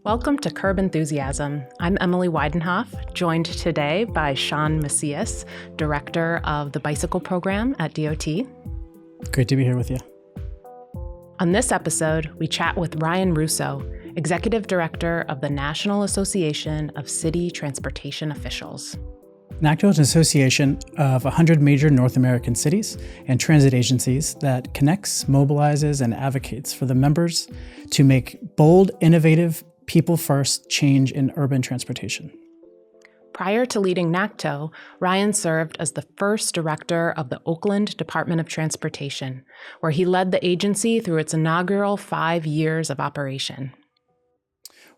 Welcome to Curb Enthusiasm. I'm Emily Weidenhof, joined today by Shawn Macias, Director of the Bicycle Program at DOT. Great to be here with you. On this episode, we chat with Ryan Russo, Executive Director of the National Association of City Transportation Officials. NACTO is an association of 100 major North American cities and transit agencies that connects, mobilizes, and advocates for the members to make bold, innovative, people-first change in urban transportation. Prior to leading NACTO, Ryan served as the first director of the Oakland Department of Transportation, where he led the agency through its inaugural 5 years of operation.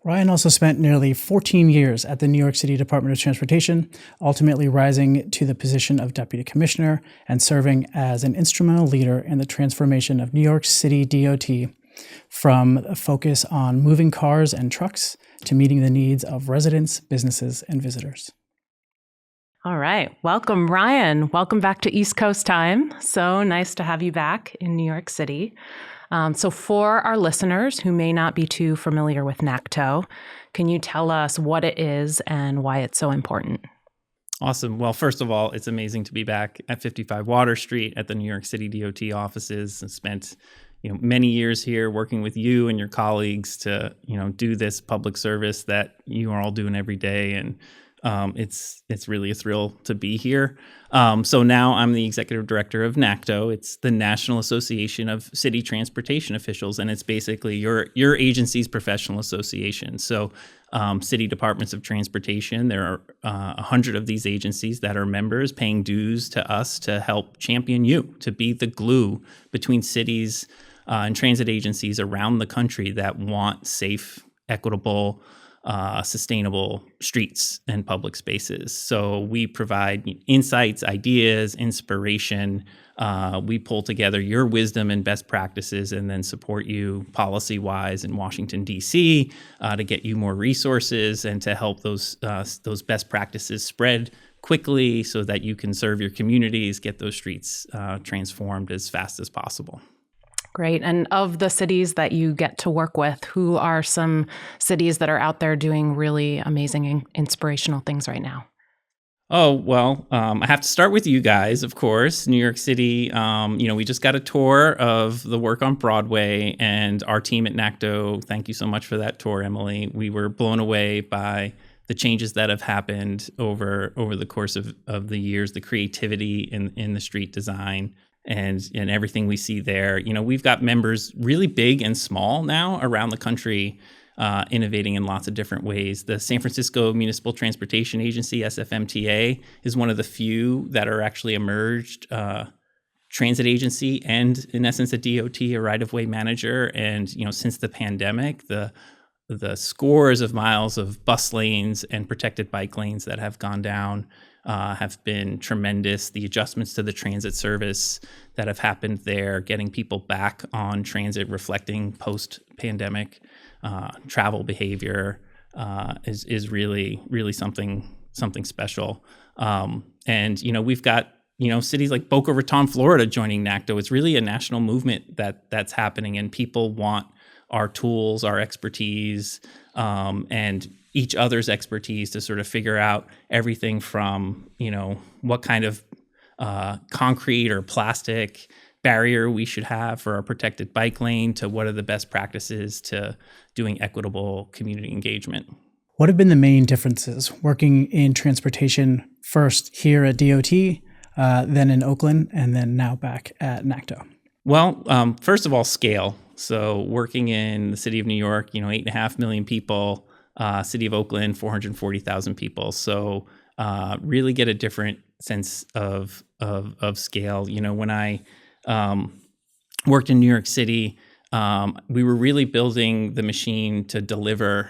Ryan also spent nearly 14 years at the New York City Department of Transportation, ultimately rising to the position of Deputy Commissioner and serving as an instrumental leader in the transformation of New York City DOT from a focus on moving cars and trucks to meeting the needs of residents, businesses, and visitors. All right. Welcome, Ryan. Welcome back to East Coast time. So nice to have you back in New York City. So for our listeners who may not be too familiar with NACTO, can you tell us what it is and why it's so important? Awesome. Well, first of all, it's amazing to be back at 55 Water Street at the New York City DOT offices and spent many years here working with you and your colleagues to do this public service that you are all doing every day. And it's really a thrill to be here. So now I'm the executive director of NACTO. It's the National Association of City Transportation Officials, and it's basically your agency's professional association. So city departments of transportation, there are 100 of these agencies that are members paying dues to us to help champion you, to be the glue between cities and transit agencies around the country that want safe, equitable, sustainable streets and public spaces. So we provide insights, ideas, inspiration. We pull together your wisdom and best practices and then support you policy-wise in Washington, D.C. To get you more resources and to help those best practices spread quickly so that you can serve your communities, get those streets transformed as fast as possible. Great. And of the cities that you get to work with, who are some cities that are out there doing really amazing and inspirational things right now? Oh, well, I have to start with you guys, of course. New York City, we just got a tour of the work on Broadway, and our team at NACTO, thank you so much for that tour, Emily. We were blown away by the changes that have happened over the course of the years, the creativity in the street design. And everything we see there, we've got members really big and small now around the country, innovating in lots of different ways. The San Francisco Municipal Transportation Agency, SFMTA, is one of the few that are actually emerged transit agency and, in essence, a DOT, a right-of-way manager. And since the pandemic, the scores of miles of bus lanes and protected bike lanes that have gone down have been tremendous. The adjustments to the transit service that have happened there, getting people back on transit, reflecting post-pandemic travel behavior is really, really something special. And we've got cities like Boca Raton, Florida, joining NACTO. It's really a national movement that's happening, and people want our tools, our expertise, and each other's expertise to sort of figure out everything from, what kind of concrete or plastic barrier we should have for our protected bike lane to what are the best practices to doing equitable community engagement. What have been the main differences working in transportation first here at DOT, then in Oakland, and then now back at NACTO? Well, first of all, scale. So working in the city of New York, 8.5 million people, city of Oakland, 440,000 people. So really get a different sense of scale. When I worked in New York City, we were really building the machine to deliver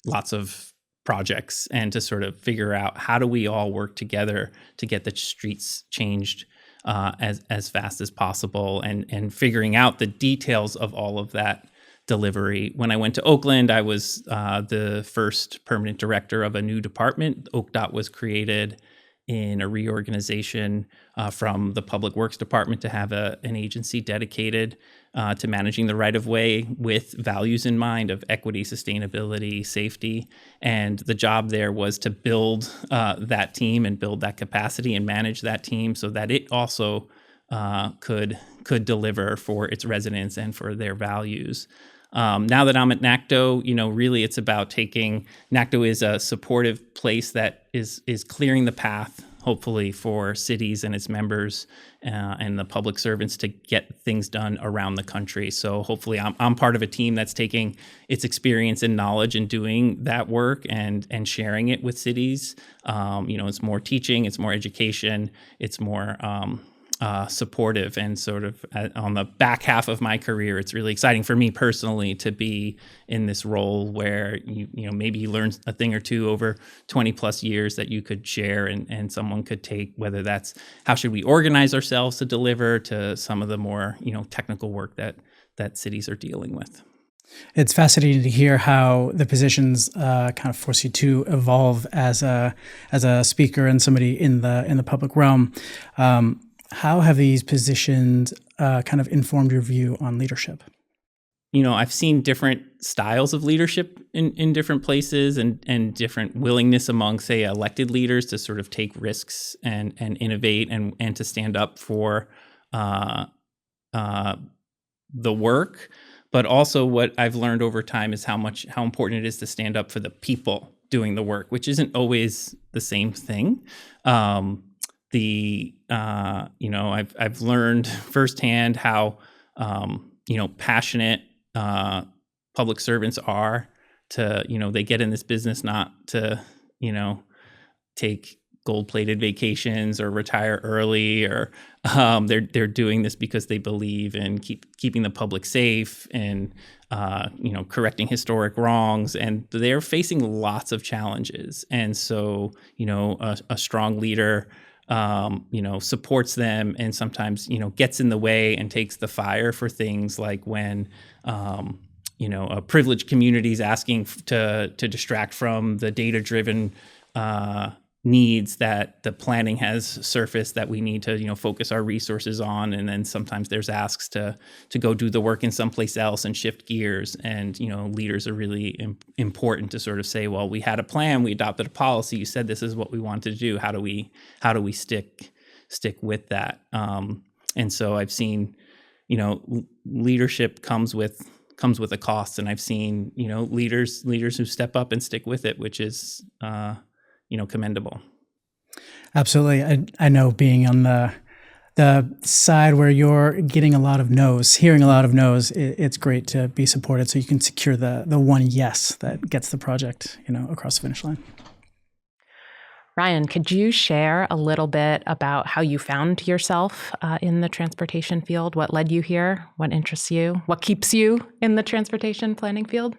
lots of projects and to sort of figure out how do we all work together to get the streets changed as fast as possible, and figuring out the details of all of that delivery. When I went to Oakland, I was the first permanent director of a new department. OakDOT was created in a reorganization from the Public Works Department to have an agency dedicated to managing the right-of-way with values in mind of equity, sustainability, safety. And the job there was to build that team and build that capacity and manage that team so that it also could deliver for its residents and for their values. Now that I'm at NACTO, really it's about NACTO is a supportive place that is clearing the path, hopefully, for cities and its members and the public servants to get things done around the country. So hopefully I'm part of a team that's taking its experience and knowledge and doing that work and sharing it with cities. It's more teaching, it's more education, it's more supportive, and sort of on the back half of my career, it's really exciting for me personally to be in this role where maybe you learn a thing or two over 20 plus years that you could share and someone could take, whether that's how should we organize ourselves to deliver to some of the more technical work that cities are dealing with. It's fascinating to hear how the positions kind of force you to evolve as a speaker and somebody in the public realm. How have these positions kind of informed your view on leadership? I've seen different styles of leadership in different places and different willingness among, say, elected leaders to sort of take risks and innovate and to stand up for the work. But also what I've learned over time is how important it is to stand up for the people doing the work, which isn't always the same thing. I've learned firsthand how passionate public servants are to they get in this business not to take gold-plated vacations or retire early, or they're doing this because they believe in keeping the public safe and correcting historic wrongs, and they're facing lots of challenges. And so a strong leader supports them and sometimes, gets in the way and takes the fire for things like when, a privileged community is asking to distract from the data-driven needs that the planning has surfaced that we need to, focus our resources on. And then sometimes there's asks to go do the work in someplace else and shift gears. And, leaders are really important to sort of say, well, we had a plan, we adopted a policy, you said this is what we wanted to do. How do we stick with that? And so I've seen, leadership comes with a cost. And I've seen, leaders who step up and stick with it, which is, commendable. Absolutely. I know, being on the side where you're getting a lot of no's, hearing a lot of no's, it's great to be supported so you can secure the one yes that gets the project, across the finish line. Ryan, could you share a little bit about how you found yourself in the transportation field? What led you here? What interests you? What keeps you in the transportation planning field?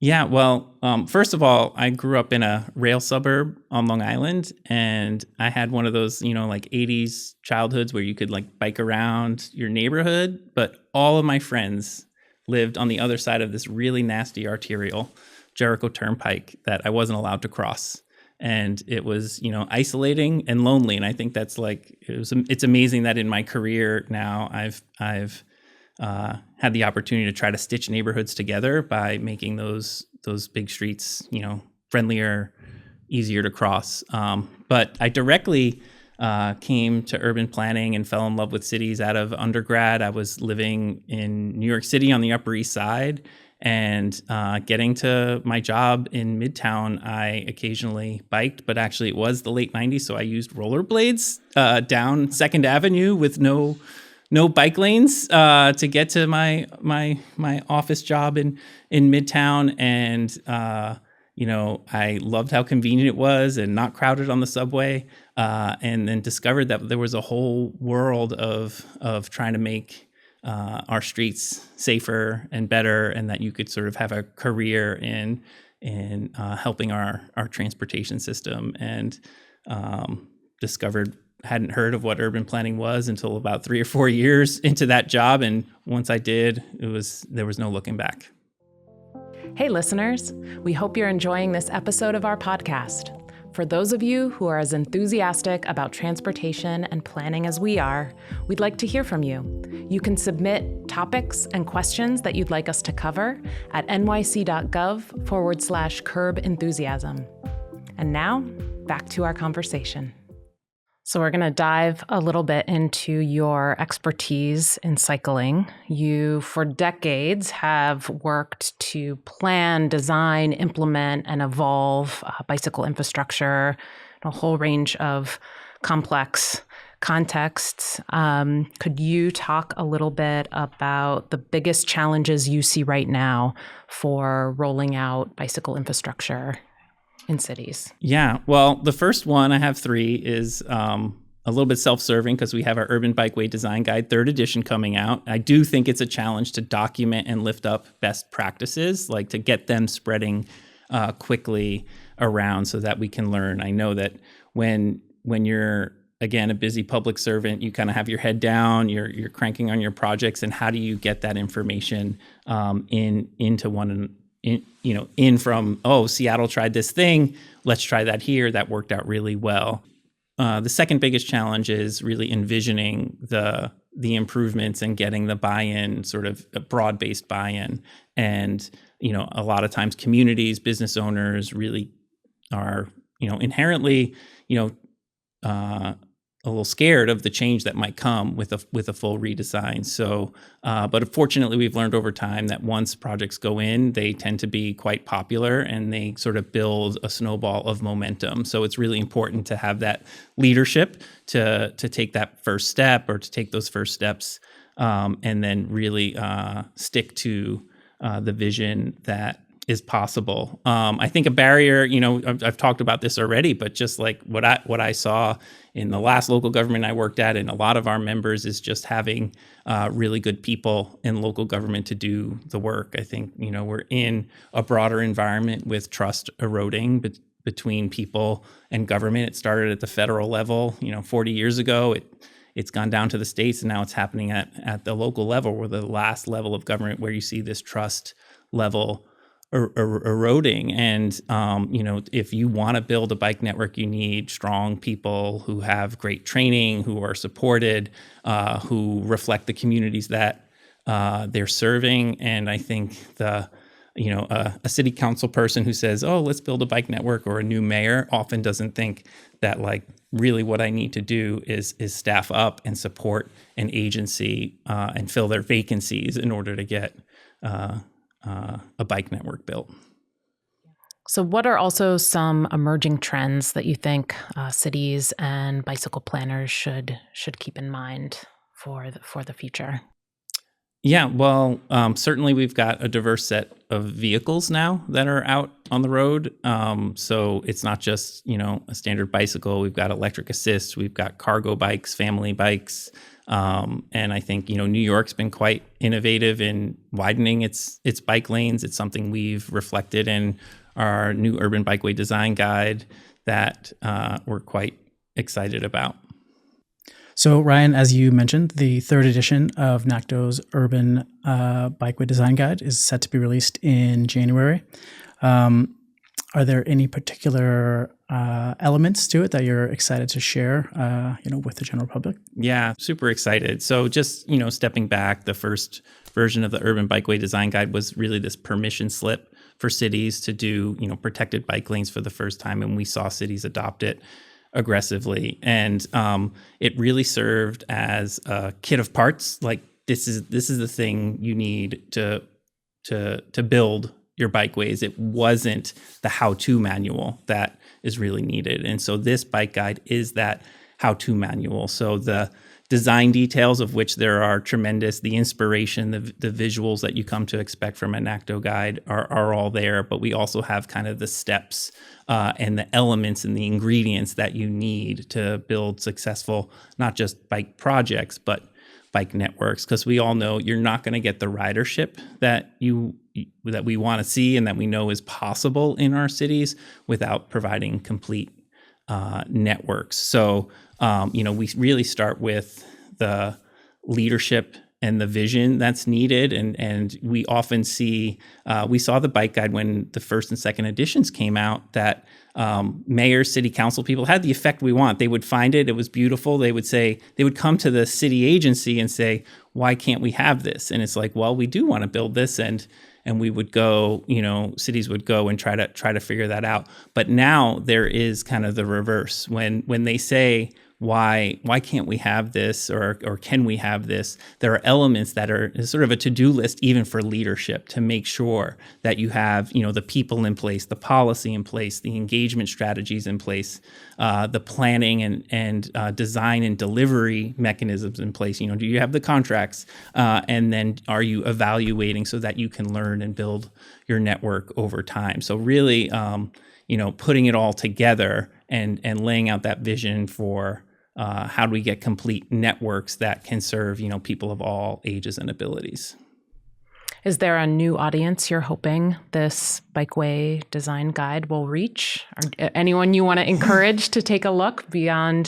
Yeah, well, first of all, I grew up in a rail suburb on Long Island, and I had one of those, like 80s childhoods where you could bike around your neighborhood, but all of my friends lived on the other side of this really nasty arterial, Jericho Turnpike, that I wasn't allowed to cross. And it was, isolating and lonely. And I think that's it's amazing that in my career now I've had the opportunity to try to stitch neighborhoods together by making those big streets, friendlier, easier to cross. But I directly came to urban planning and fell in love with cities out of undergrad. I was living in New York City on the Upper East Side, and getting to my job in Midtown, I occasionally biked, but actually it was the late 90s, so I used rollerblades down 2nd Avenue with no bike lanes to get to my office job in Midtown. And I loved how convenient it was and not crowded on the subway, and then discovered that there was a whole world of trying to make our streets safer and better, and that you could sort of have a career in helping our transportation system. And hadn't heard of what urban planning was until about 3 or 4 years into that job. And once I did, there was no looking back. Hey, listeners, we hope you're enjoying this episode of our podcast. for those of you who are as enthusiastic about transportation and planning as we are, we'd like to hear from you. You can submit topics and questions that you'd like us to cover at nyc.gov/curb enthusiasm. And now, back to our conversation. So we're going to dive a little bit into your expertise in cycling. You, for decades, have worked to plan, design, implement, and evolve bicycle infrastructure in a whole range of complex contexts. Could you talk a little bit about the biggest challenges you see right now for rolling out bicycle infrastructure in cities? Yeah, well, the first one, I have three, is a little bit self-serving because we have our Urban Bikeway Design Guide 3rd edition coming out. I do think it's a challenge to document and lift up best practices, like to get them spreading quickly around so that we can learn. I know that when you're, again, a busy public servant, you kind of have your head down, you're cranking on your projects, and how do you get that information into one in from, oh, Seattle tried this thing, let's try that here. That worked out really well. The second biggest challenge is really envisioning the improvements and getting the buy-in, sort of a broad-based buy-in. And, a lot of times communities, business owners really are, inherently, a little scared of the change that might come with a full redesign. So, but fortunately, we've learned over time that once projects go in, they tend to be quite popular and they sort of build a snowball of momentum. So it's really important to have that leadership to take that first step, or to take those first steps, and then really stick to the vision that is possible. I think a barrier, I've talked about this already, but just like what I saw in the last local government I worked at, and a lot of our members, is just having really good people in local government to do the work. I think, we're in a broader environment with trust eroding between people and government. It started at the federal level, 40 years ago. It's gone down to the states, and now it's happening at the local level, where the last level of government where you see this trust level eroding. And, if you want to build a bike network, you need strong people who have great training, who are supported, who reflect the communities that they're serving. And I think a city council person who says, oh, let's build a bike network, or a new mayor, often doesn't think that, like, really what I need to do is staff up and support an agency and fill their vacancies in order to get a bike network built. So what are also some emerging trends that you think cities and bicycle planners should keep in mind for the future? Yeah, well, certainly we've got a diverse set of vehicles now that are out on the road. So it's not just, a standard bicycle. We've got electric assist, we've got cargo bikes, family bikes. And I think, New York's been quite innovative in widening its bike lanes. It's something we've reflected in our new Urban Bikeway Design Guide that we're quite excited about. So, Ryan, as you mentioned, the 3rd edition of NACTO's Urban Bikeway Design Guide is set to be released in January. Are there any particular elements to it that you're excited to share, with the general public? Yeah, super excited. So just, stepping back, the first version of the Urban Bikeway Design Guide was really this permission slip for cities to do, protected bike lanes for the first time. And we saw cities adopt it aggressively. And it really served as a kit of parts. Like, this is the thing you need to build your bikeways. It wasn't the how-to manual that is really needed. And so this bike guide is that how-to manual. So the design details, of which there are tremendous, the inspiration, the visuals that you come to expect from a NACTO guide are all there. But we also have kind of the steps and the elements and the ingredients that you need to build successful, not just bike projects, but bike networks, because we all know you're not going to get the ridership that we want to see and that we know is possible in our cities without providing complete networks. So, we really start with the leadership the vision that's needed. And we often see, we saw the bike guide when the first and second editions came out, that mayors, city council people had the effect we want. They would find it was beautiful. They would come to the city agency and say, why can't we have this? And it's like, well, we do want to build this. And we would go, cities would go and try to figure that out. But now there is kind of the reverse. When they say, why can't we have this, or can we have this? There are elements that are sort of a to-do list even for leadership, to make sure that you have, the people in place, the policy in place, the engagement strategies in place, the planning and design and delivery mechanisms in place. Do you have the contracts? And then are you evaluating so that you can learn and build your network over time? So really, putting it all together and laying out that vision for how do we get complete networks that can serve, people of all ages and abilities. Is there a new audience you're hoping this Bikeway design guide will reach? Or anyone you want to encourage to take a look beyond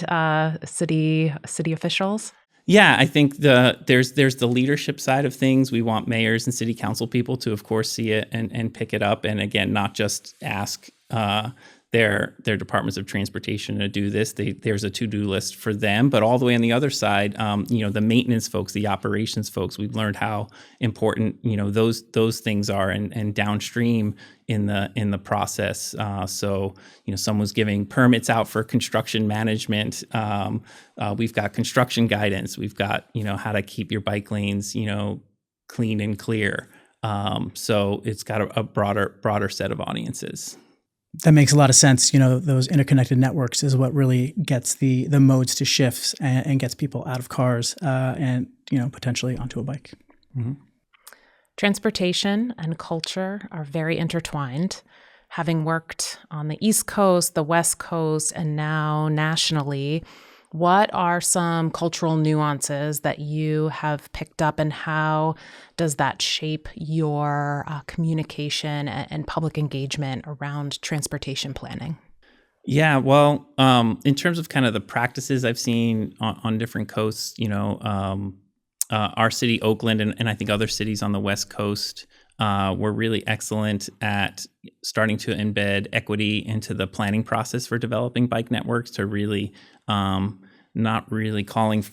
city officials? Yeah, I think there's the leadership side of things. We want mayors and city council people to, of course, see it and pick it up. And again, not just ask their departments of transportation to do this. There's a to-do list for them, but all the way on the other side, the maintenance folks, the operations folks, we've learned how important those things are, and downstream in the process. So someone's giving permits out for construction management. We've got construction guidance. We've got how to keep your bike lanes clean and clear. So it's got a broader set of audiences. That makes a lot of sense. Those interconnected networks is what really gets the modes to shifts and gets people out of cars and potentially onto a bike. Mm-hmm. Transportation and culture are very intertwined. Having worked on the East Coast, the West Coast, and now nationally, what are some cultural nuances that you have picked up, and how does that shape your communication and public engagement around transportation planning? Yeah, well, in terms of kind of the practices I've seen on different coasts, our city, Oakland, and I think other cities on the West Coast were really excellent at starting to embed equity into the planning process for developing bike networks, to really not really calling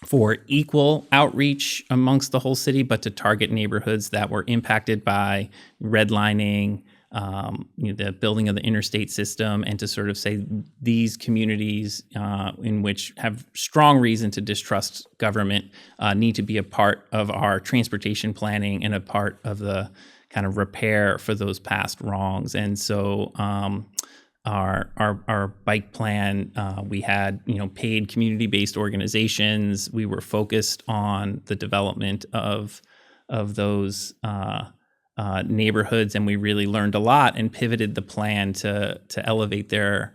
for equal outreach amongst the whole city, but to target neighborhoods that were impacted by redlining, the building of the interstate system, and to sort of say these communities in which have strong reason to distrust government need to be a part of our transportation planning and a part of the kind of repair for those past wrongs. And so our bike plan, we had paid community-based organizations. We were focused on the development of those neighborhoods, and we really learned a lot and pivoted the plan to elevate their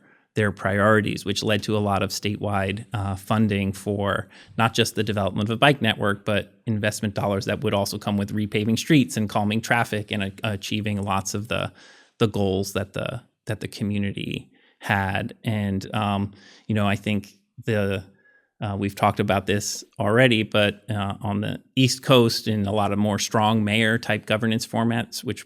priorities, which led to a lot of statewide funding for not just the development of a bike network, but investment dollars that would also come with repaving streets and calming traffic and achieving lots of the goals that the community had. And I think we've talked about this already, but on the East Coast, in a lot of more strong mayor type governance formats, which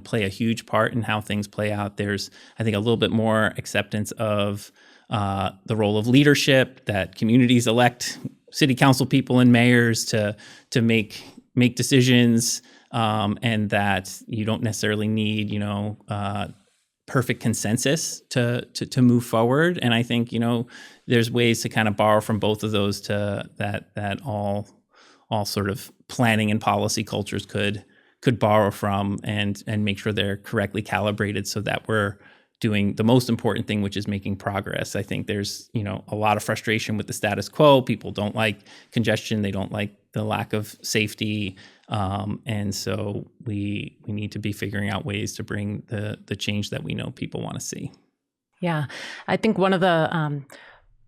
play a huge part in how things play out, there's, I think, a little bit more acceptance of the role of leadership, that communities elect city council people and mayors to make decisions, and that you don't necessarily need perfect consensus to move forward. And I think there's ways to kind of borrow from both of those, to that all sort of planning and policy cultures could borrow from, and make sure they're correctly calibrated so that we're doing the most important thing, which is making progress. I think there's a lot of frustration with the status quo. People don't like congestion. They don't like the lack of safety. And so we need to be figuring out ways to bring the change that we know people want to see. Yeah, I think one of the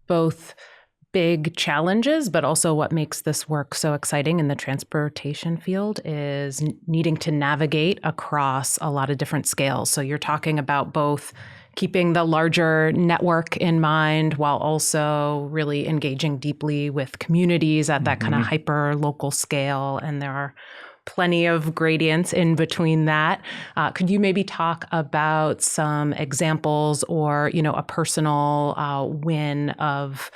both big challenges, but also what makes this work so exciting in the transportation field, is needing to navigate across a lot of different scales. So you're talking about both keeping the larger network in mind while also really engaging deeply with communities at that kind of hyper local scale. And there are plenty of gradients in between that. Could you maybe talk about some examples or, a personal win of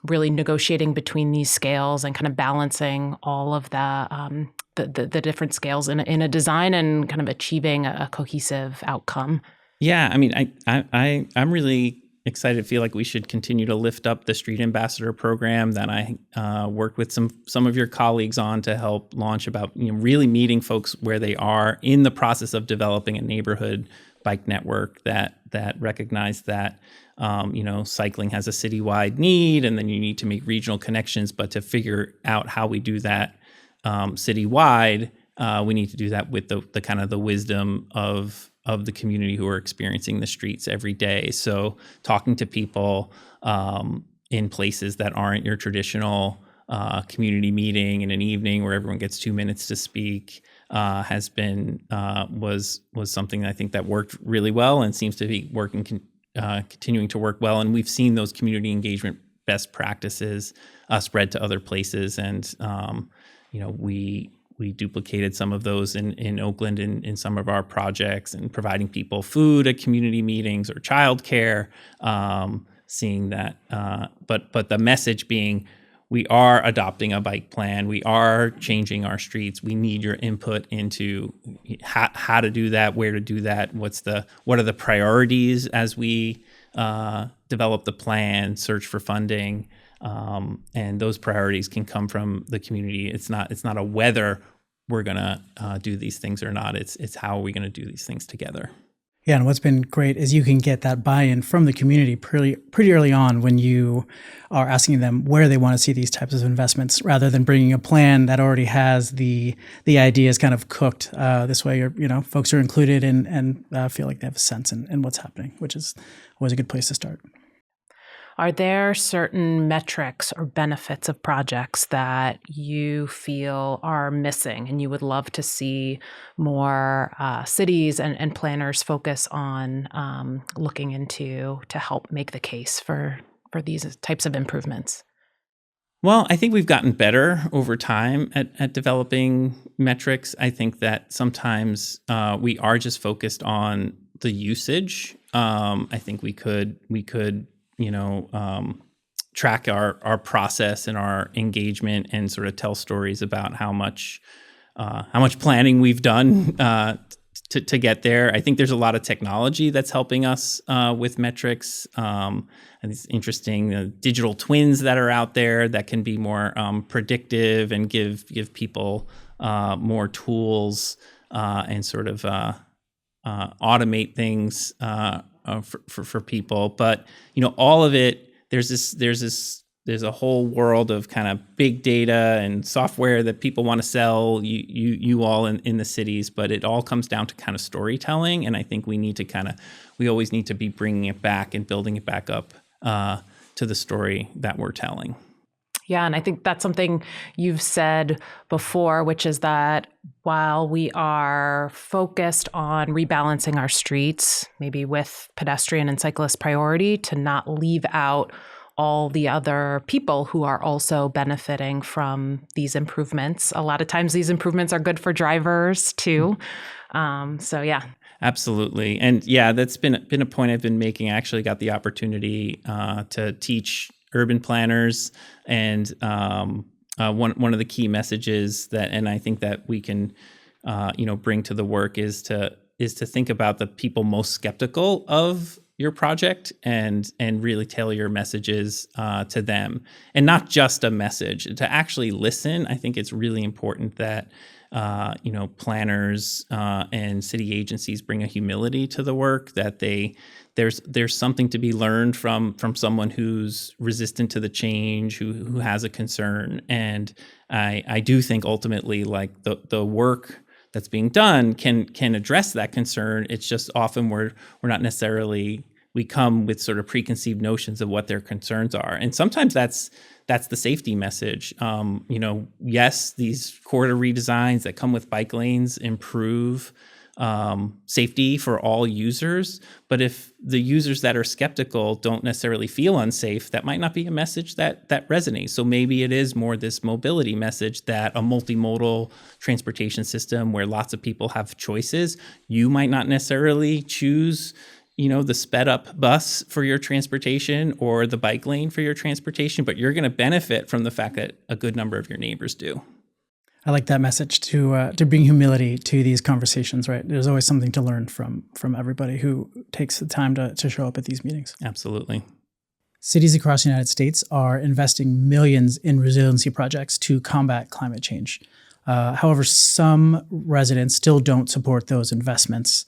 really negotiating between these scales and kind of balancing all of the different scales in a design and kind of achieving a cohesive outcome? Yeah, I mean, I'm really excited to feel like we should continue to lift up the Street Ambassador program that I worked with some of your colleagues on to help launch, about really meeting folks where they are in the process of developing a neighborhood bike network that recognize that cycling has a citywide need, and then you need to make regional connections. But to figure out how we do that citywide, we need to do that with the kind of the wisdom of the community who are experiencing the streets every day. So talking to people in places that aren't your traditional community meeting in an evening where everyone gets 2 minutes to speak was something that I think that worked really well and seems to be continuing to work well. And we've seen those community engagement best practices spread to other places. And we duplicated some of those in Oakland in some of our projects, and providing people food at community meetings or childcare, seeing that. But the message being, we are adopting a bike plan. We are changing our streets. We need your input into how to do that, where to do that. What are the priorities as we develop the plan, search for funding. And those priorities can come from the community. It's not a whether we're gonna do these things or not. It's how are we gonna do these things together. Yeah, and what's been great is you can get that buy-in from the community pretty early on when you are asking them where they want to see these types of investments, rather than bringing a plan that already has the ideas kind of cooked. This way, folks are included and feel like they have a sense in what's happening, which is always a good place to start. Are there certain metrics or benefits of projects that you feel are missing and you would love to see more cities and planners focus on looking into to help make the case for these types of improvements? Well, I think we've gotten better over time at developing metrics. I think that sometimes we are just focused on the usage. I think we could track our process and our engagement and sort of tell stories about how much planning we've done to get there. I think there's a lot of technology that's helping us with metrics. And it's interesting, digital twins that are out there that can be more predictive and give people more tools and sort of automate things for people. But all of it, there's a whole world of kind of big data and software that people want to sell you all in the cities, but it all comes down to kind of storytelling. And I think we always need to be bringing it back and building it back up to the story that we're telling. Yeah, and I think that's something you've said before, which is that while we are focused on rebalancing our streets, maybe with pedestrian and cyclist priority, to not leave out all the other people who are also benefiting from these improvements. A lot of times these improvements are good for drivers too. So yeah. Absolutely. And yeah, that's been a point I've been making. I actually got the opportunity to teach urban planners, and one of the key messages and I think that we can bring to the work is to think about the people most skeptical of your project and really tailor your messages to them, and not just a message, to actually listen. I think it's really important that planners and city agencies bring a humility to the work, that there's something to be learned from someone who's resistant to the change, who has a concern. And I do think ultimately, like, the work that's being done can address that concern. It's just often we're not necessarily, we come with sort of preconceived notions of what their concerns are. And sometimes that's the safety message. Yes, these corridor redesigns that come with bike lanes improve safety for all users. But if the users that are skeptical don't necessarily feel unsafe, that might not be a message that resonates. So maybe it is more this mobility message that a multimodal transportation system where lots of people have choices. You might not necessarily choose the sped up bus for your transportation or the bike lane for your transportation, but you're going to benefit from the fact that a good number of your neighbors do. I like that message to bring humility to these conversations, right? There's always something to learn from everybody who takes the time to show up at these meetings. Absolutely. Cities across the United States are investing millions in resiliency projects to combat climate change. However, some residents still don't support those investments.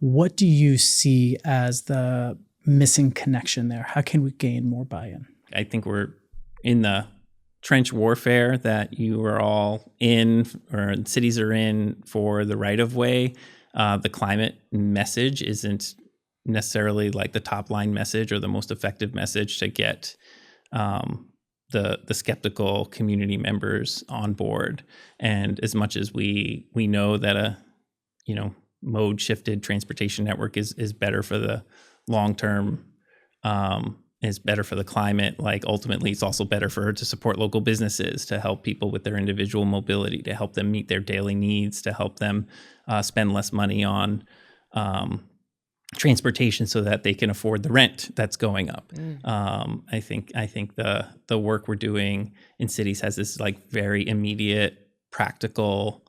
What do you see as the missing connection there? How can we gain more buy-in? I think we're in the trench warfare that you are all in, or cities are in, for the right of way. The climate message isn't necessarily like the top line message or the most effective message to get the skeptical community members on board. And as much as we know that a mode shifted transportation network is better for the long term, is better for the climate, like ultimately it's also better to support local businesses, to help people with their individual mobility, to help them meet their daily needs, to help them spend less money on transportation so that they can afford the rent that's going up. I think the work we're doing in cities has this like very immediate practical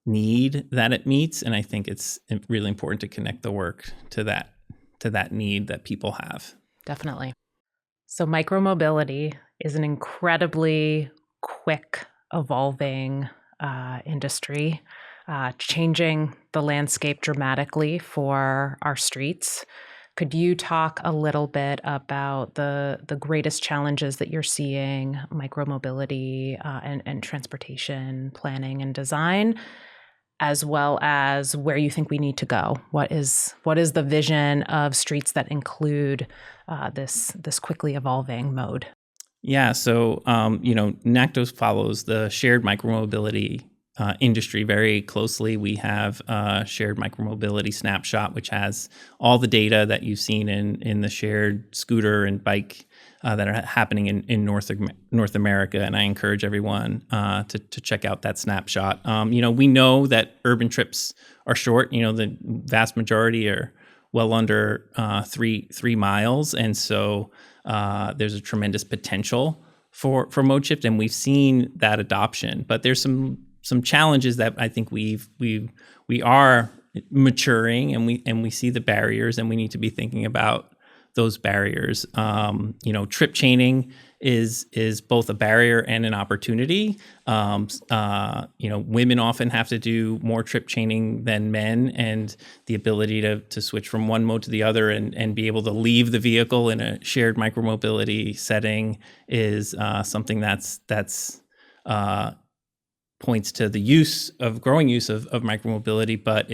need that it meets, and I think it's really important to connect the work to that need that people have. Definitely. So micromobility is an incredibly quick evolving industry, changing the landscape dramatically for our streets. Could you talk a little bit about the greatest challenges that you're seeing, micromobility and transportation planning and design, as well as where you think we need to go? What is the vision of streets that include this quickly evolving mode? Yeah, so NACTO follows the shared micromobility industry very closely. We have a shared micromobility snapshot, which has all the data that you've seen in the shared scooter and bike that are happening in North America, and I encourage everyone to check out that snapshot. We know that urban trips are short. The vast majority are well under 3 miles, and so there's a tremendous potential for mode shift, and we've seen that adoption. But there's some challenges that I think we are maturing, and we see the barriers, and we need to be thinking about those barriers. Trip chaining is both a barrier and an opportunity. Women often have to do more trip chaining than men, and the ability to switch from one mode to the other and be able to leave the vehicle in a shared micromobility setting is something that's points to the growing use of micromobility. But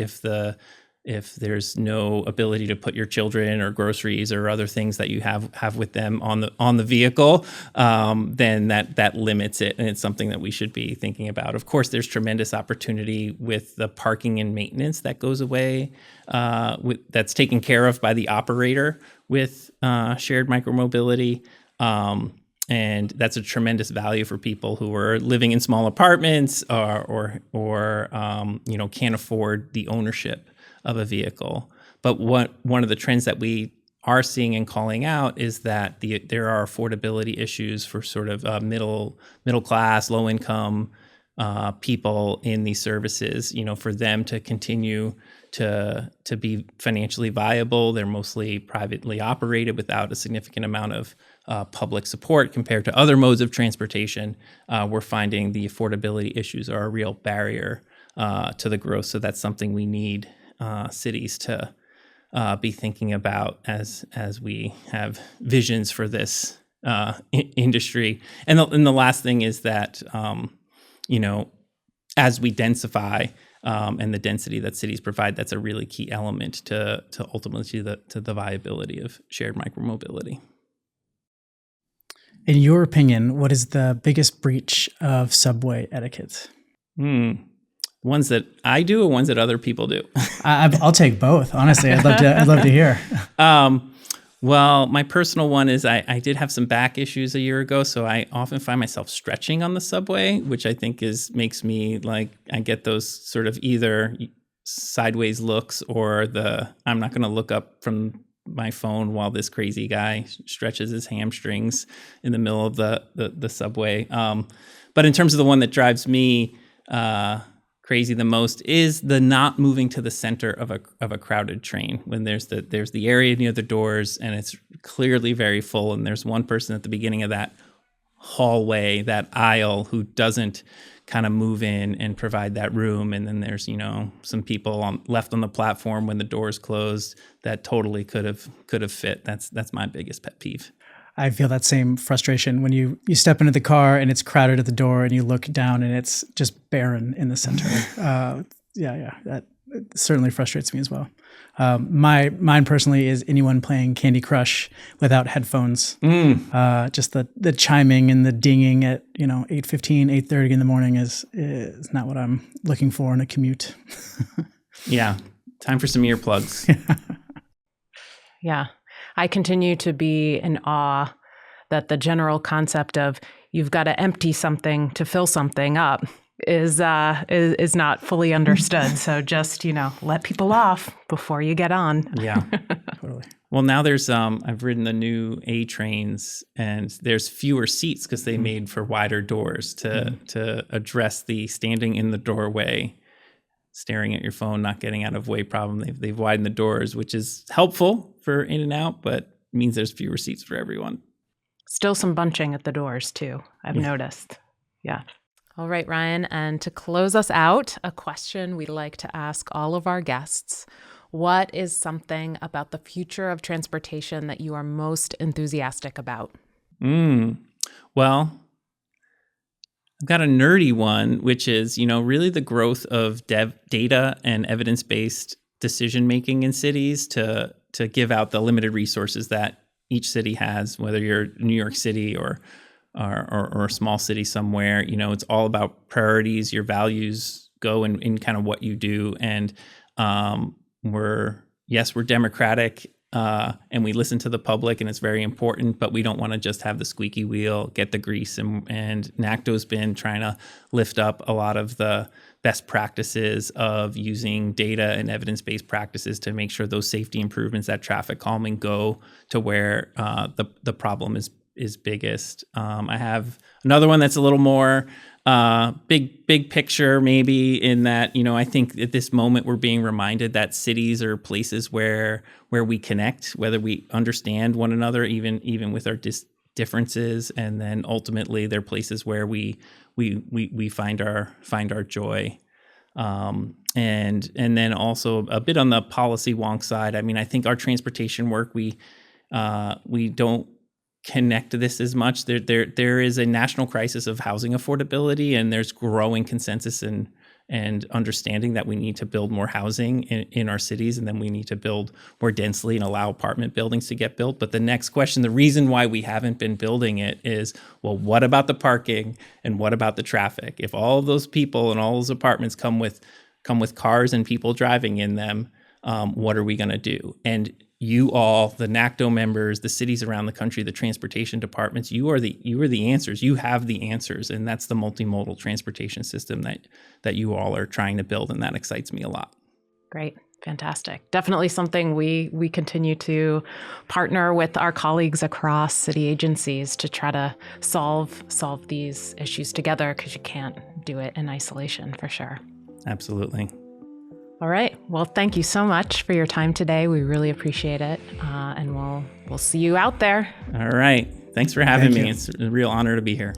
if there's no ability to put your children or groceries or other things that you have with them on the vehicle, then that limits it, and it's something that we should be thinking about. Of course, there's tremendous opportunity with the parking and maintenance that goes away, that's taken care of by the operator with shared micromobility. And that's a tremendous value for people who are living in small apartments or can't afford the ownership of a vehicle. But one of the trends that we are seeing and calling out is that there are affordability issues for sort of middle class, low income people in these services. For them to continue to be financially viable, they're mostly privately operated without a significant amount of public support compared to other modes of transportation. We're finding the affordability issues are a real barrier to the growth. So that's something we need cities to be thinking about as we have visions for this industry. And the last thing is that as we densify and the density that cities provide, that's a really key element to ultimately to the viability of shared micromobility. In your opinion, what is the biggest breach of subway etiquette? Ones that I do or ones that other people do? I'll take both. Honestly, I'd love to hear. Well, my personal one is I did have some back issues a year ago, so I often find myself stretching on the subway, which I think makes me like, I get those sort of either sideways looks or I'm not going to look up from my phone while this crazy guy stretches his hamstrings in the middle of the subway. But in terms of the one that drives me crazy the most is the not moving to the center of a crowded train when there's the area near the doors and it's clearly very full, and there's one person at the beginning of that hallway, that aisle, who doesn't kind of move in and provide that room, and then there's some people left on the platform when the doors closed that totally could have fit. That's my biggest pet peeve. I feel that same frustration when you step into the car and it's crowded at the door and you look down and it's just barren in the center. That certainly frustrates me as well. Mine personally is anyone playing Candy Crush without headphones. Just the chiming and the dinging at 8:15, 8:30 in the morning is not what I'm looking for in a commute. Yeah, time for some earplugs. Yeah. I continue to be in awe that the general concept of you've got to empty something to fill something up is not fully understood. So just, let people off before you get on. Yeah, Totally. Well, now there's I've ridden the new A trains, and there's fewer seats because they made for wider doors to address the standing in the doorway, staring at your phone, not getting out of way problem. They've widened the doors, which is helpful for in and out, but means there's fewer seats for everyone. Still some bunching at the doors too, I've noticed. Yeah. All right, Ryan. And to close us out, a question we like to ask all of our guests. What is something about the future of transportation that you are most enthusiastic about? Well, I've got a nerdy one, which is, really the growth of data and evidence-based decision-making in cities to give out the limited resources that each city has, whether you're New York City or a small city somewhere. It's all about priorities, your values go in kind of what you do. And we're democratic and we listen to the public, and it's very important, but we don't want to just have the squeaky wheel, get the grease. And NACTO's been trying to lift up a lot of the best practices of using data and evidence-based practices to make sure those safety improvements, that traffic calming, go to where the problem is biggest. I have another one that's a little more big picture, maybe, in that, I think at this moment we're being reminded that cities are places where we connect, whether we understand one another, even with our differences, and then ultimately they're places where we find our joy. And then also a bit on the policy wonk side. I mean, I think our transportation work, we don't connect to this as much. There is a national crisis of housing affordability, and there's growing consensus and understanding that we need to build more housing in our cities, and then we need to build more densely and allow apartment buildings to get built. But the next question, the reason why we haven't been building it is, well, what about the parking and what about the traffic? If all of those people and all those apartments come with cars and people driving in them, what are we going to do? And you all, the NACTO members, the cities around the country, the transportation departments, you are the answers. You have the answers, and that's the multimodal transportation system that you all are trying to build, and that excites me a lot. Great. Fantastic. Definitely something we continue to partner with our colleagues across city agencies to try to solve these issues together, because you can't do it in isolation, for sure. Absolutely. All right. Well, thank you so much for your time today. We really appreciate it. And we'll see you out there. All right. Thanks for having me. you. It's a real honor to be here.